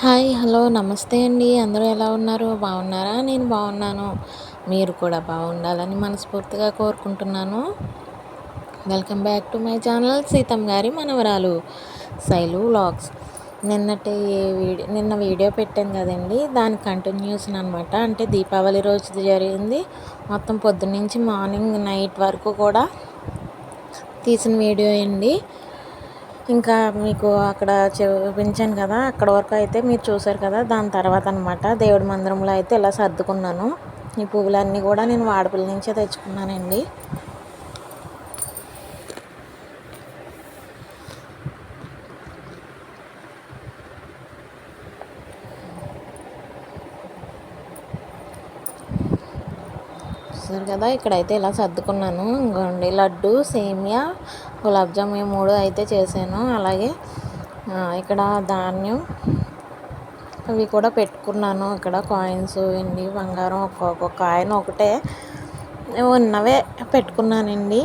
Hi hello నమస్తే అండి. అందరూ ఎలా ఉన్నారు? బాగున్నారా? నేను బాగున్నాను. మీరు కూడా బాగుండాలని మనస్ఫూర్తిగా కోరుకుంటున్నాను. Welcome back to my channel Seethamma గారి మనవరాలు శైలు వ్లాగ్స్. నిన్న వీడియో పెట్టాను కదండి, దాని కంటిన్యూషన్ అనమాట. అంటే దీపావళి రోజు జరిగింది మొత్తం పొద్దున్నుంచి మార్నింగ్ నైట్ వరకు కూడా తీసిన వీడియో అండి. ఇంకా మీకు అక్కడ చూపించాను కదా, అక్కడ వరకు అయితే మీరు చూసారు కదా. దాని తర్వాత అనమాట దేవుడి మందిరంలో అయితే ఇలా సర్దుకున్నాను. ఈ పువ్వులన్నీ కూడా నేను వాడపల్లి నుంచే తెచ్చుకున్నానండి. చూసారు కదా, ఇక్కడైతే ఇలా సర్దుకున్నాను. ఇంకోండి లడ్డు, సేమియా, గులాబ్ జామ్ ఈ 3 అయితే చేశాను. అలాగే ఇక్కడ ధాన్యం అవి కూడా పెట్టుకున్నాను. ఇక్కడ కాయిన్స్, వెండి, బంగారం ఒక్కొక్క కాయిన్ ఒకటే ఉన్నవే పెట్టుకున్నానండి.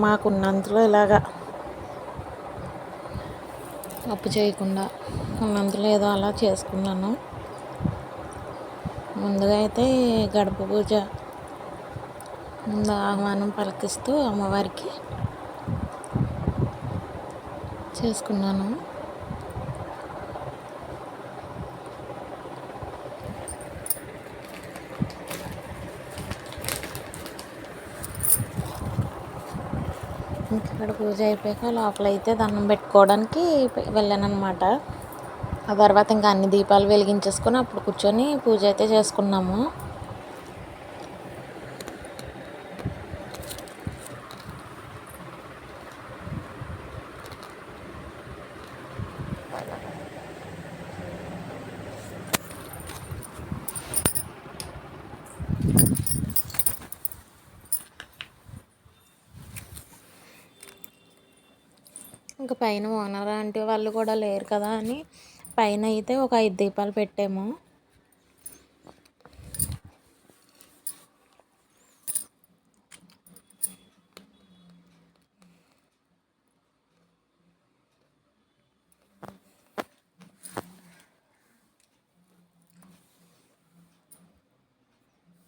మాకున్నంతలో ఇలాగా అప్పు చేయకుండా ఉన్నంతలో ఏదో అలా చేసుకున్నాను. ముందుగా అయితే గడప పూజ ముందు ఆహ్వానం పలికిస్తూ అమ్మవారికి చేసుకున్నాను. ఇక్కడ పూజ అయిపోయాక లోపలైతే దండం పెట్టుకోవడానికి వెళ్ళాను అనమాట. ఆ తర్వాత ఇంకా అన్ని దీపాలు వెలిగించేసుకొని అప్పుడు కూర్చొని పూజ అయితే చేసుకున్నాము. ఇంకా పైన ఓనర్ ఆంటీ వాళ్ళు కూడా లేరు కదా అని పైన అయితే ఒక 5 దీపాలు పెట్టాము.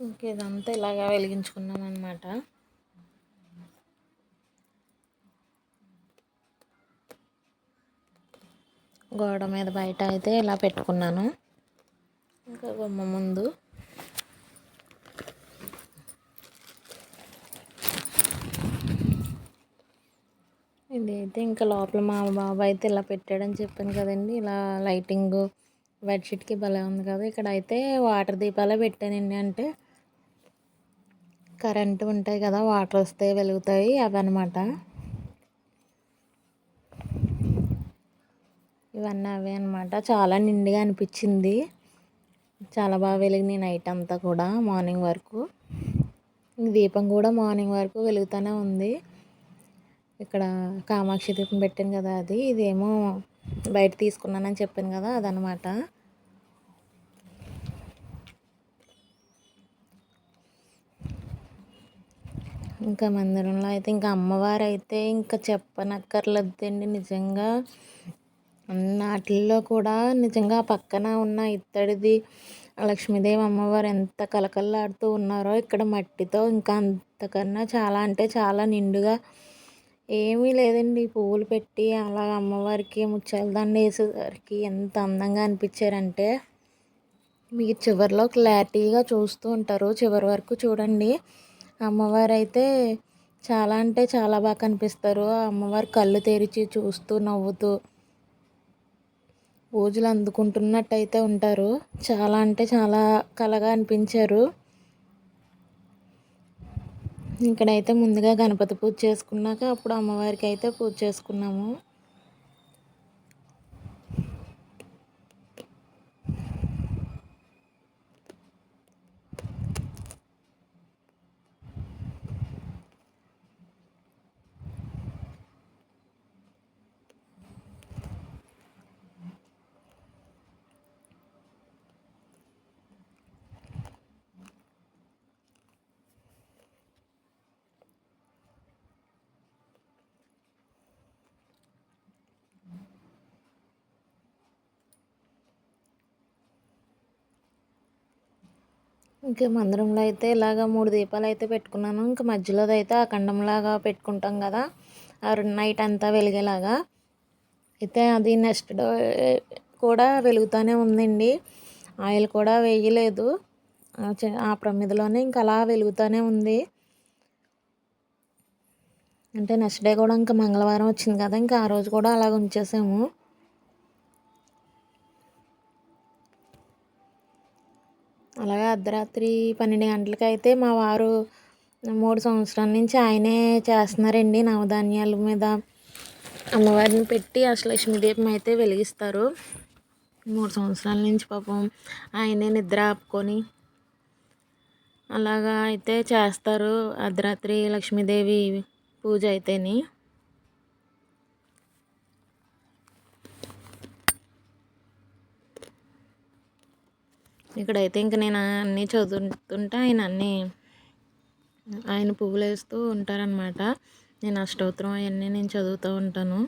ఇంక ఇదంతా ఇలాగా వెలిగించుకున్నాం అనమాట. గోడ మీద బయట అయితే ఇలా పెట్టుకున్నాను. ఇంకా గుమ్మ ముందు ఇదైతే ఇంకా లోపల మా బాబు అయితే ఇలా పెట్టాడని చెప్పాను కదండి. ఇలా లైటింగ్ బెడ్షీట్కి భలే ఉంది కదా. ఇక్కడ అయితే వాటర్ దీపాలే పెట్టానండి. అంటే కరెంటు ఉంటాయి కదా, వాటర్ వస్తే వెలుగుతాయి అవి అనమాట. ఇవన్నీ అవే అనమాట. చాలా నిండుగా అనిపించింది. చాలా బాగా వెలిగినాయి నైట్ అంతా కూడా మార్నింగ్ వరకు. దీపం కూడా మార్నింగ్ వరకు వెలుగుతూనే ఉంది. ఇక్కడ కామాక్షి దీపం పెట్టాను కదా, ఇదేమో బయట తీసుకున్నానని చెప్పాను కదా, అదనమాట. ఇంకా మందిరంలో అయితే ఇంకా అమ్మవారు అయితే ఇంకా చెప్పనక్కర్లేదండి. నిజంగా అన్నాటిల్లో కూడా నిజంగా పక్కన ఉన్న ఇత్తడిది లక్ష్మీదేవి అమ్మవారు ఎంత కలకల్లాడుతూ ఉన్నారో, ఇక్కడ మట్టితో ఇంకా అంతకన్నా చాలా అంటే చాలా నిండుగా ఏమీ లేదండి. పువ్వులు పెట్టి అలా అమ్మవారికి ముత్యాల దండ వేసేసరికి ఎంత అందంగా అనిపించారంటే మీరు చివరిలో క్లారిటీగా చూస్తూ ఉంటారు. చివరి వరకు చూడండి. అమ్మవారు అయితే చాలా అంటే చాలా బాగా కనిపిస్తారు. ఆ అమ్మవారు కళ్ళు తెరిచి చూస్తూ నవ్వుతూ పూజలు అందుకుంటున్నట్టయితే ఉంటారు. చాలా అంటే చాలా కళగా అనిపించారు. ఇక్కడైతే ముందుగా గణపతి పూజ చేసుకున్నాక అప్పుడు అమ్మవారికి అయితే పూజ చేసుకున్నాము. ఇంకా మందిరంలో అయితే ఇలాగ 3 దీపాలు అయితే పెట్టుకున్నాను. ఇంకా మధ్యలోదైతే అఖండంలాగా పెట్టుకుంటాం కదా, ఆ నైట్ అంతా వెలిగేలాగా. అయితే అది నెక్స్ట్ డే కూడా వెలుగుతూనే ఉందండి. ఆయిల్ కూడా వేయలేదు. ఆ ప్రమిదలోనే ఇంకా అలా వెలుగుతూనే ఉంది. అంటే నెక్స్ట్ డే కూడా ఇంకా మంగళవారం వచ్చింది కదా, ఇంకా ఆ రోజు కూడా అలాగ ఉంచేసాము. అలాగే అర్ధరాత్రి 12 గంటలకి అయితే మా వారు 3 సంవత్సరాల నుంచి ఆయనే చేస్తున్నారండి. నవధాన్యాల మీద అమ్మవారిని పెట్టి అష్టలక్ష్మి దీపం అయితే వెలిగిస్తారు. 3 సంవత్సరాల నుంచి పాపం ఆయనే నిద్ర ఆపుకొని అలాగా అయితే చేస్తారు అర్ధరాత్రి లక్ష్మీదేవి పూజ అయితేని. ఇక్కడైతే ఇంక నేను అన్నీ చదువుతుంటే ఆయన పువ్వులు వేస్తూ ఉంటారనమాట. నేను అష్టోత్తరం అవన్నీ నేను చదువుతూ ఉంటాను.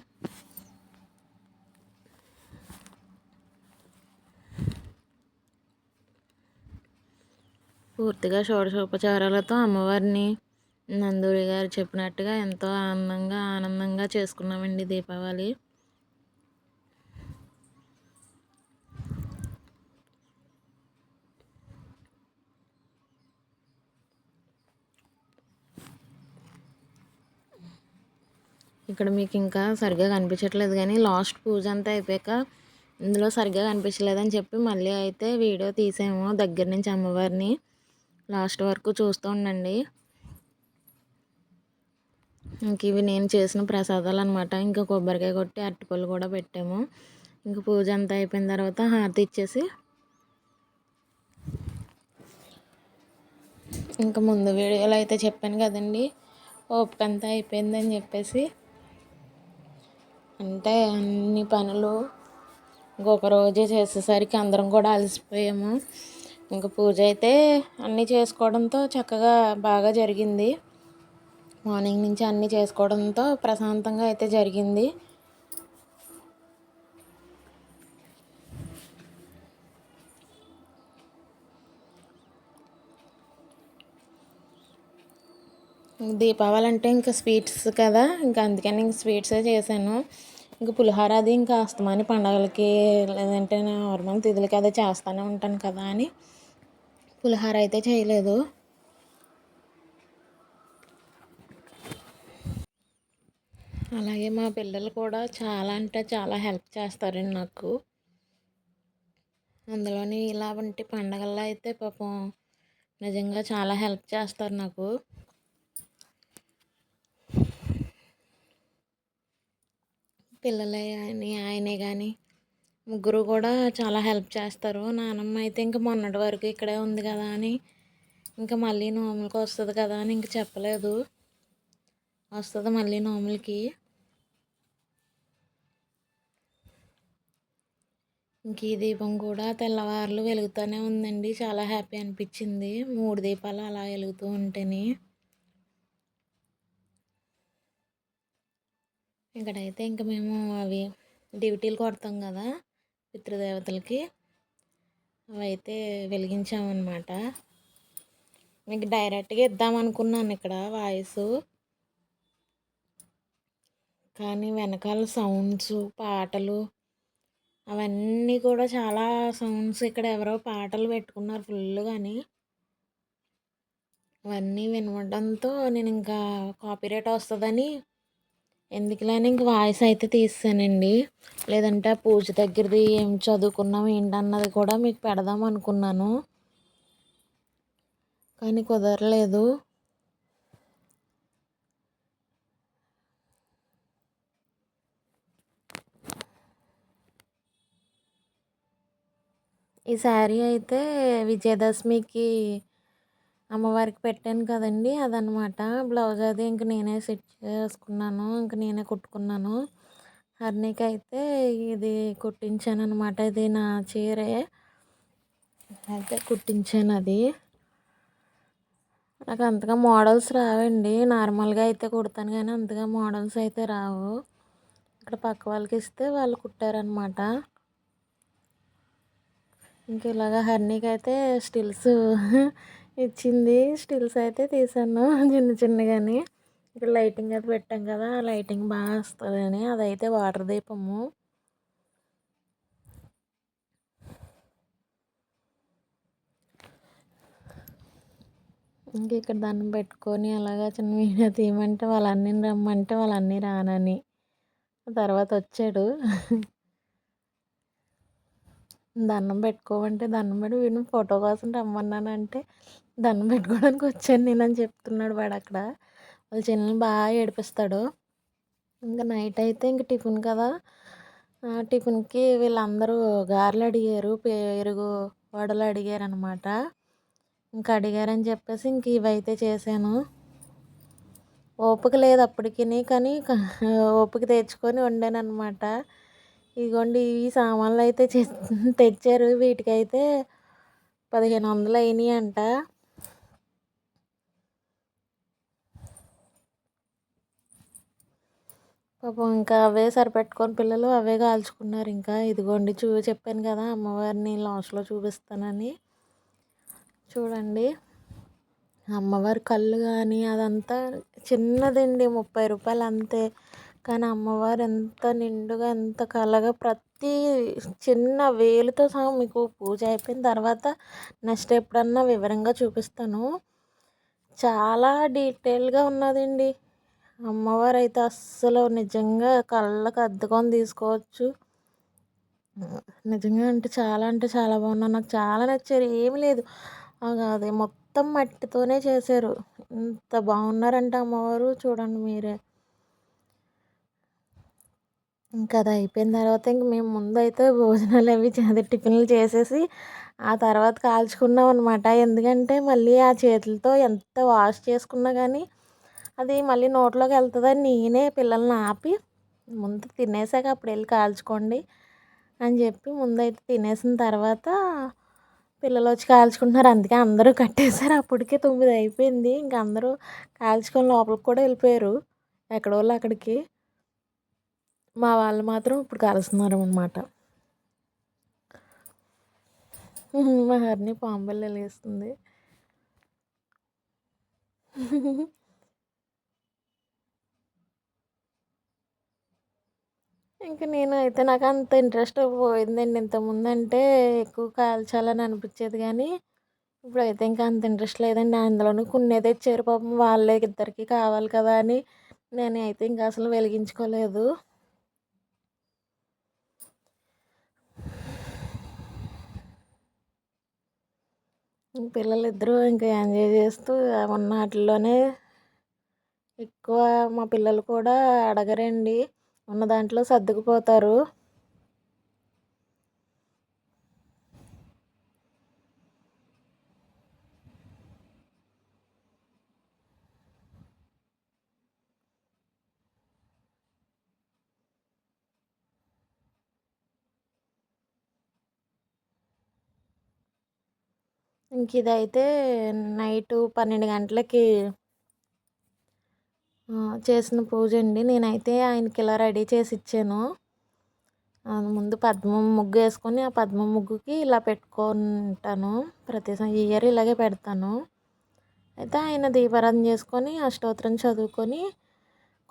పూర్తిగా షోడశోపచారాలతో అమ్మవారిని నందూరి గారు చెప్పినట్టుగా ఎంతో ఆనందంగా చేసుకున్నామండి దీపావళి. ఇక్కడ మీకు ఇంకా సరిగ్గా కనిపించట్లేదు కానీ లాస్ట్ పూజ అంతా అయిపోయాక ఇందులో సరిగ్గా కనిపించలేదని చెప్పి మళ్ళీ అయితే వీడియో తీసాము దగ్గర నుంచి అమ్మవారిని. లాస్ట్ వరకు చూస్తూ ఉండండి. ఇంక ఇవి నేను చేసిన ప్రసాదాలు అనమాట. ఇంకా కొబ్బరికాయ కొట్టి అరటిపళ్ళు కూడా పెట్టాము. ఇంక పూజ అంతా అయిపోయిన తర్వాత హారతి ఇచ్చేసి ఇంకా ముందు వీడియోలో అయితే చెప్పాను కదండి, ఓపిక అంతా అయిపోయిందని చెప్పేసి. అంటే అన్ని పనులు ఇంకొక రోజే చేసేసరికి అందరం కూడా అలసిపోయాము. ఇంకా పూజ అయితే అన్నీ చేసుకోవడంతో చక్కగా బాగా జరిగింది. మార్నింగ్ నుంచి అన్నీ చేసుకోవడంతో ప్రశాంతంగా అయితే జరిగింది. దీపావళి అంటే ఇంకా స్వీట్స్ కదా, ఇంకా అందుకని ఇంక స్వీట్సే చేశాను. ఇంకా పులిహోర అది ఇంకా అస్తమాని పండగలకి లేదంటే నార్మల్ తిథులకి అదే చేస్తూనే ఉంటాను కదా అని పులిహోర అయితే చేయలేదు. అలాగే మా పిల్లలు కూడా చాలా అంటే చాలా హెల్ప్ చేస్తారండి నాకు. అందులోని ఇలా వంటి పండగల్లో అయితే పాపం నిజంగా చాలా హెల్ప్ చేస్తారు నాకు. పిల్లలే కానీ ఆయనే కానీ ముగ్గురు కూడా చాలా హెల్ప్ చేస్తారు. నానమ్మ అయితే ఇంకా మొన్నటి వరకు ఇక్కడే ఉంది కదా అని ఇంకా మళ్ళీ నోములకి వస్తుంది కదా అని ఇంక చెప్పలేదు. వస్తుంది మళ్ళీ నోములకి. ఇంక ఈ దీపం కూడా తెల్లవారులు వెలుగుతూనే ఉందండి. చాలా హ్యాపీ అనిపించింది 3 దీపాలు అలా వెలుగుతూ ఉంటేనే. ఇక్కడైతే ఇంక మేము అవి డ్యూటీలు కొడతాం కదా పితృదేవతలకి, అవి అయితే వెలిగించామన్నమాట. మీకు డైరెక్ట్గా ఇద్దామనుకున్నాను ఇక్కడ వాయిస్, కానీ వెనకాల సౌండ్స్ పాటలు అవన్నీ కూడా చాలా సౌండ్స్. ఇక్కడ ఎవరో పాటలు పెట్టుకున్నారు ఫుల్గాని. అవన్నీ వినడంతో నేను ఇంకా కాపీరైట్ వస్తుందని ఎందుకులే అని ఇంక వాయిస్ అయితే తీసానండి. లేదంటే ఆ పూజ దగ్గరది ఏం చదువుకున్నాం ఏంటన్నది కూడా మీకు పెడదాం అనుకున్నాను, కానీ కుదరలేదు. ఈ శారీ అయితే విజయదశమికి అమ్మవారికి పెట్టాను కదండి, అదనమాట. బ్లౌజ్ అది ఇంక నేనే సెట్ చేసుకున్నాను, ఇంక నేనే కుట్టుకున్నాను. హర్నీకి అయితే ఇది కుట్టించాను అనమాట. ఇది నా చీరే అయితే కుట్టించాను. అది నాకు అంతగా మోడల్స్ రావండి. నార్మల్గా అయితే కుడతాను కానీ అంతగా మోడల్స్ అయితే రావు. ఇక్కడ పక్క వాళ్ళకి ఇస్తే వాళ్ళు కుట్టారనమాట. ఇంక ఇలాగా హర్నీకైతే స్టిల్స్ ఇచ్చింది. స్టిల్స్ అయితే తీసాను చిన్న చిన్నగాని. ఇక్కడ లైటింగ్ అది పెట్టాం కదా! ఆ లైటింగ్ బాగా వస్తదని అదైతే వాటర్ దీపము. ఇంక ఇక్కడ దండం పెట్టుకొని అలాగా చిన్న వీడియో తీయమంటే వాళ్ళ అన్నయ్యని రమ్మంటే వాళ్ళ అన్నయ్య రానని. తర్వాత వచ్చాడు. దండం పెట్టుకోమంటే దండం పెట్టి వీడిని ఫోటో కోసం రమ్మన్నానంటే దండం పెట్టుకోవడానికి వచ్చాను నేనని చెప్తున్నాడు వాడక్కడ. వాళ్ళ చెల్లిని బాగా ఏడిపిస్తాడు. ఇంకా నైట్ అయితే ఇంక టిఫిన్ కదా! టిఫిన్‌కి వీళ్ళందరూ గారెలు అడిగారు. పెరుగు వడలు అడిగారనమాట. ఇంక అడిగారని చెప్పేసి ఇంక ఇవైతే చేశాను. ఓపిక లేదు అప్పటికిని కానీ ఓపిక తెచ్చుకొని వండాననమాట. ఇదిగోండి ఈ సామాన్లు అయితే తెచ్చారు. వీటికైతే 1500 అయినాయంట. పాపం ఇంకా అవే సరిపెట్టుకొని పిల్లలు అవే కాల్చుకున్నారు ఇంకా. ఇదిగోండి చెప్పాను కదా అమ్మవారిని లాస్ట్‌లో చూపిస్తానని. చూడండి అమ్మవారి కళ్ళు కానీ అదంతా చిన్నదండి, రూ. 30 అంతే. కానీ అమ్మవారు ఎంత నిండుగా ఎంత కళగా ప్రతి చిన్న వేలుతో సహా మీకు పూజ అయిపోయిన తర్వాత నెక్స్ట్ ఎప్పుడన్నా వివరంగా చూపిస్తాను. చాలా డీటెయిల్‌గా ఉన్నదండి. అమ్మవారు అయితే అస్సలు నిజంగా కళ్ళకి అద్దుకొని తీసుకోవచ్చు. నిజంగా అంటే చాలా బాగున్నారు. నాకు చాలా నచ్చారు. ఏమి లేదు అది మొత్తం మట్టితోనే చేశారు. ఎంత బాగున్నారంటే అమ్మవారు చూడండి మీరే. ఇంకా అది అయిపోయిన తర్వాత ఇంక మేము ముందైతే భోజనాలు అవి అదే టిఫిన్లు చేసేసి ఆ తర్వాత కాల్చుకున్నాం అనమాట. ఎందుకంటే మళ్ళీ ఆ చేతులతో ఎంత వాష్ చేసుకున్నా కానీ అది మళ్ళీ నోట్లోకి వెళ్తుందని నేనే పిల్లల్ని ఆపి ముందు తినేసాక అప్పుడు వెళ్ళి కాల్చుకోండి అని చెప్పి ముందైతే తినేసిన తర్వాత పిల్లలు వచ్చి కాల్చుకుంటున్నారు. అందుకే అందరూ కట్టేశారు. అప్పటికే 9 అయిపోయింది. ఇంక అందరూ కాల్చుకొని లోపలికి కూడా వెళ్ళిపోయారు ఎక్కడోళ్ళు అక్కడికి. మా వాళ్ళు మాత్రం ఇప్పుడు కాలుస్తున్నారు అనమాట. మా హరిని పాంబెల్లెలేస్తుంది. ఇంక నేనైతే నాకంత ఇంట్రెస్ట్ పోయిందండి. ఇంతకుముందంటే ఎక్కువ కాల్చాలని అనిపించేది కానీ ఇప్పుడైతే ఇంకా అంత ఇంట్రెస్ట్ లేదండి. అందులోనూ కొన్నే తెచ్చారు పాపం వాళ్ళే ఇద్దరికీ కావాలి కదా అని నేనైతే ఇంకా అసలు వెలిగించుకోలేదు. పిల్లలిద్దరూ ఇంకా ఎంజాయ్ చేస్తూ ఉన్న ఆటిల్లోనే ఎక్కువ మా పిల్లలు కూడా అడగరండి. ఉన్న దాంట్లో సర్దుకుపోతారు. ఇంక ఇదైతే నైటు 12 గంటలకి చేసిన పూజ అండి. నేనైతే ఆయనకి ఇలా రెడీ చేసి ఇచ్చాను. ముందు పద్మం ముగ్గు వేసుకొని ఆ పద్మం ముగ్గుకి ఇలా పెట్టుకుంటాను. ప్రతి ఇయర్ ఇలాగే పెడతాను. అయితే ఆయన దీపారాధన చేసుకొని అష్టోత్తరం చదువుకొని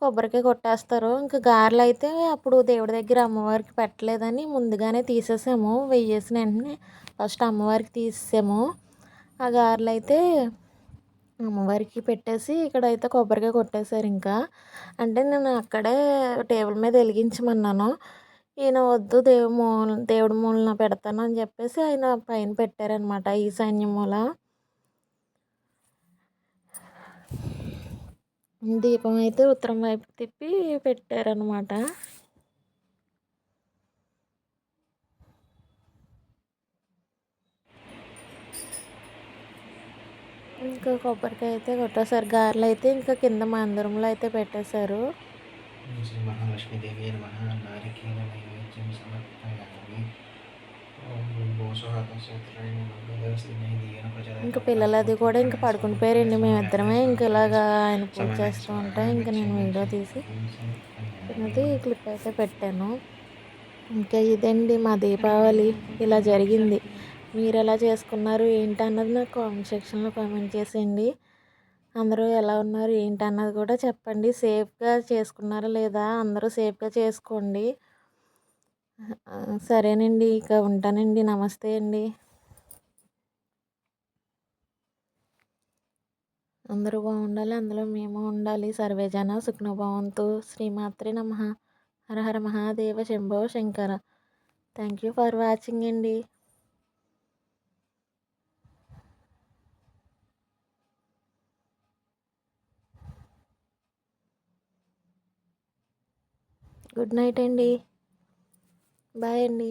కొబ్బరికాయ కొట్టేస్తారు. ఇంకా గారెలు అయితే అప్పుడు దేవుడి దగ్గర అమ్మవారికి పెట్టలేదని ముందుగానే తీసేసాము. వెయ్యేసిన వెంటనే ఫస్ట్ అమ్మవారికి తీసేసాము. ఆ గారెలు అయితే అమ్మవారికి పెట్టేసి ఇక్కడైతే కొబ్బరికాయ కొట్టేశారు ఇంకా. అంటే నేను అక్కడే టేబుల్ మీద వెలిగించమన్నాను. ఈయన వద్దు దేవుడి మూలన పెడతాను అని చెప్పేసి ఆయన పైన పెట్టారనమాట ఈశాన్య మూల. దీపం అయితే ఉత్తరం వైపు తిప్పి పెట్టారనమాట. ఇంకా కొబ్బరికాయ అయితే కొట్టేశారు. గారెలు అయితే ఇంకా కింద మందిరంలో అయితే పెట్టేశారు. శ్రీ మహాలక్ష్మీదేవి నమః నారికేల నైవేద్యం సమర్పయామి. ఇంకా పిల్లలు అది కూడా ఇంకా పడుకుని పోయారండి. మేమిద్దరమే ఇంక ఇలాగా ఆయన పూజ చేస్తూ ఉంటే ఇంకా నేను వీడియో తీసి చిన్నది క్లిప్ అయితే పెట్టాను. ఇంకా ఇదండి మా దీపావళి ఇలా జరిగింది. మీరు ఎలా చేసుకున్నారు ఏంటి అన్నది నాకు కామెంట్ సెక్షన్లో కామెంట్ చేసేయండి. అందరూ ఎలా ఉన్నారు ఏంటి అన్నది కూడా చెప్పండి. సేఫ్గా చేసుకున్నారా లేదా అందరూ సేఫ్గా చేసుకోండి. సరేనండి, ఇక ఉంటానండి. నమస్తే అండి. అందరూ బాగుండాలి, అందులో మేము ఉండాలి. సర్వే జన సుఖినో భవంతు. శ్రీమాత్రే నమః. హర హర మహాదేవ శంభో శంకర. థ్యాంక్ యూ ఫర్ వాచింగ్ అండి. గుడ్ నైట్ అండి. బాయ్ అండి.